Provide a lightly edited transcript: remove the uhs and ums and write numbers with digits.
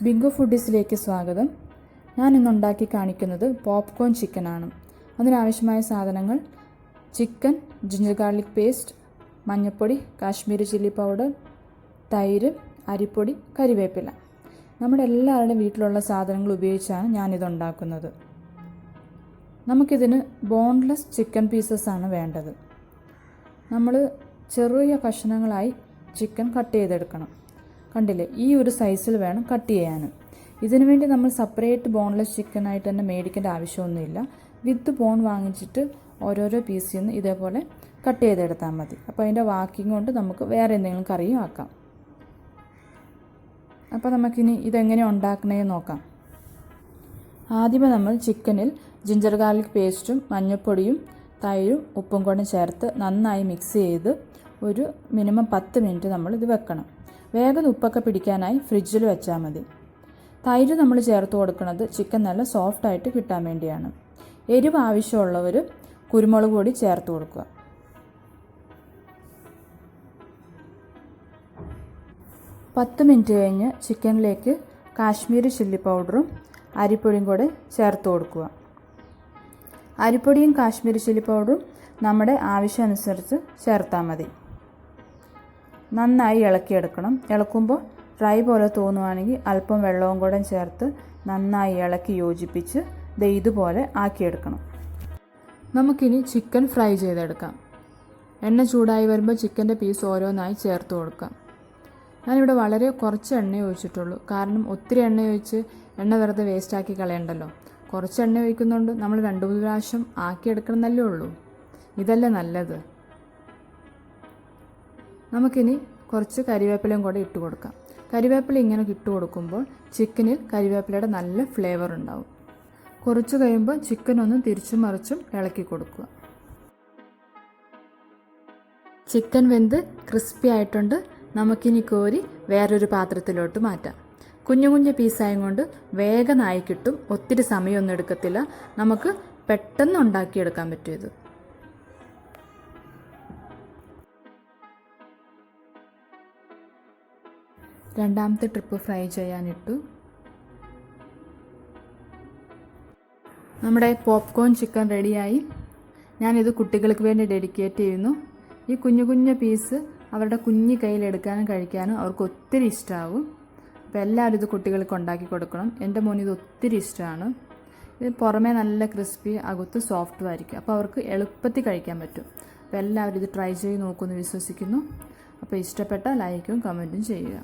Bingo ഫുഡീസിലേക്ക് സ്വാഗതം. ഞാൻ ഇന്ന് ഉണ്ടാക്കി കാണിക്കുന്നത് പോപ്കോൺ ചിക്കനാണ്. അതിനാവശ്യമായ സാധനങ്ങൾ: ചിക്കൻ, ജിഞ്ചർ ഗാർലിക് പേസ്റ്റ്, മഞ്ഞൾപ്പൊടി, കാശ്മീരി ചില്ലി പൗഡർ, തൈര്, അരിപ്പൊടി, കരിവേപ്പില. നമ്മുടെ എല്ലാവരുടെയും വീട്ടിലുള്ള സാധനങ്ങൾ ഉപയോഗിച്ചാണ് ഞാനിതുണ്ടാക്കുന്നത്. നമുക്കിതിന് ബോൺലെസ് ചിക്കൻ പീസസാണ് വേണ്ടത്. നമ്മൾ ചെറിയ കഷ്ണങ്ങളായി ചിക്കൻ കട്ട് ചെയ്തെടുക്കണം. കണ്ടില്ലേ, ഈ ഒരു സൈസിൽ വേണം കട്ട് ചെയ്യാൻ. ഇതിനു വേണ്ടി നമ്മൾ സെപ്പറേറ്റ് ബോൺലെസ് ചിക്കനായിട്ട് തന്നെ മേടിക്കേണ്ട ആവശ്യമൊന്നുമില്ല. വിത്ത് ബോൺ വാങ്ങിച്ചിട്ട് ഓരോരോ പീസിൽ നിന്ന് ഇതേപോലെ കട്ട് ചെയ്തെടുത്താൽ മതി. അപ്പോൾ അതിൻ്റെ വാക്കിങ് കൊണ്ട് നമുക്ക് വേറെ എന്തെങ്കിലും കറിയും ആക്കാം. അപ്പോൾ നമുക്കിനി ഇതെങ്ങനെ ഉണ്ടാക്കണേന്ന് നോക്കാം. ആദ്യമേ നമ്മൾ ചിക്കനിൽ ജിഞ്ചർ ഗാർലിക് പേസ്റ്റും മഞ്ഞൾപ്പൊടിയും തൈരും ഉപ്പും കൂടെ ചേർത്ത് നന്നായി മിക്സ് ചെയ്ത് ഒരു മിനിമം 10 മിനിറ്റ് നമ്മൾ ഇത് വെക്കണം. വേഗം ഉപ്പൊക്കെ പിടിക്കാനായി ഫ്രിഡ്ജിൽ വെച്ചാൽ മതി. തൈര് നമ്മൾ ചേർത്ത് കൊടുക്കുന്നത് ചിക്കൻ നല്ല സോഫ്റ്റായിട്ട് കിട്ടാൻ വേണ്ടിയാണ്. എരിവ് ആവശ്യമുള്ളവർ കുരുമുളക് പൊടി ചേർത്ത് കൊടുക്കുക. പത്ത് മിനിറ്റ് കഴിഞ്ഞ് ചിക്കനിലേക്ക് കാശ്മീരി ചില്ലി പൗഡറും അരിപ്പൊടിയും കൂടെ ചേർത്ത് കൊടുക്കുക. അരിപ്പൊടിയും കാശ്മീരി ചില്ലി പൗഡറും നമ്മുടെ ആവശ്യമനുസരിച്ച് ചേർത്താൽ മതി. നന്നായി ഇളക്കിയെടുക്കണം. ഇളക്കുമ്പോൾ ഡ്രൈ പോലെ തോന്നുവാണെങ്കിൽ അല്പം വെള്ളവും കൂടെ ചേർത്ത് നന്നായി ഇളക്കി യോജിപ്പിച്ച് ഇതുപോലെ ആക്കിയെടുക്കണം. നമുക്കിനി ചിക്കൻ ഫ്രൈ ചെയ്തെടുക്കാം. എണ്ണ ചൂടായി വരുമ്പോൾ ചിക്കൻ്റെ പീസ് ഓരോന്നായി ചേർത്ത് കൊടുക്കാം. ഞാനിവിടെ വളരെ കുറച്ച് എണ്ണ ഒഴിച്ചിട്ടുള്ളൂ. കാരണം ഒത്തിരി എണ്ണ ഒഴിച്ച് എണ്ണ വെറുതെ വേസ്റ്റാക്കി കളയണ്ടല്ലോ. കുറച്ച് എണ്ണ ഒഴിക്കുന്നുണ്ട് നമ്മൾ 2-3 പ്രാവശ്യം ആക്കിയെടുക്കണമെന്നല്ലേ ഉള്ളൂ. ഇതല്ലേ നല്ലത്. നമുക്കിനി കുറച്ച് കരിവേപ്പിലയും കൂടെ ഇട്ട് കൊടുക്കാം. കരിവേപ്പില ഇങ്ങനെ ഇട്ട് കൊടുക്കുമ്പോൾ ചിക്കനിൽ കരിവേപ്പിലയുടെ നല്ല ഫ്ലേവർ ഉണ്ടാവും. കുറച്ച് കഴിയുമ്പോൾ ചിക്കൻ ഒന്ന് തിരിച്ചും മറിച്ചും ഇളക്കി കൊടുക്കുക. ചിക്കൻ വെന്ത് ക്രിസ്പി ആയിട്ടുണ്ട്. നമുക്കിനി കോരി വേറൊരു പാത്രത്തിലോട്ട് മാറ്റാം. കുഞ്ഞു കുഞ്ഞു പീസായും കൊണ്ട് വേഗം ആയി കിട്ടും. ഒത്തിരി സമയമൊന്നും എടുക്കത്തില്ല. നമുക്ക് പെട്ടെന്ന് ഉണ്ടാക്കിയെടുക്കാൻ പറ്റും ഇത്. രണ്ടാമത്തെ ട്രിപ്പ് ഫ്രൈ ചെയ്യാനിട്ടു. നമ്മുടെ പോപ്കോൺ ചിക്കൻ റെഡിയായി. ഞാനിത് കുട്ടികൾക്ക് വേണ്ടി ഡെഡിക്കേറ്റ് ചെയ്യുന്നു. ഈ കുഞ്ഞു കുഞ്ഞു പീസ് അവരുടെ കുഞ്ഞു കയ്യിലെടുക്കാനും കഴിക്കാനും അവർക്ക് ഒത്തിരി ഇഷ്ടമാവും. അപ്പോൾ എല്ലാവരും ഇത് കുട്ടികൾക്ക് ഉണ്ടാക്കി കൊടുക്കണം. എൻ്റെ മോന് ഇത് ഒത്തിരി ഇഷ്ടമാണ്. ഇത് പുറമേ നല്ല ക്രിസ്പി, അകത്ത് സോഫ്റ്റും ആയിരിക്കും. അപ്പോൾ അവർക്ക് എളുപ്പത്തിൽ കഴിക്കാൻ പറ്റും. അപ്പോൾ എല്ലാവരും ഇത് ട്രൈ ചെയ്ത് നോക്കുമെന്ന് വിശ്വസിക്കുന്നു. അപ്പോൾ ഇഷ്ടപ്പെട്ട ലൈക്കും കമൻറ്റും ചെയ്യുക.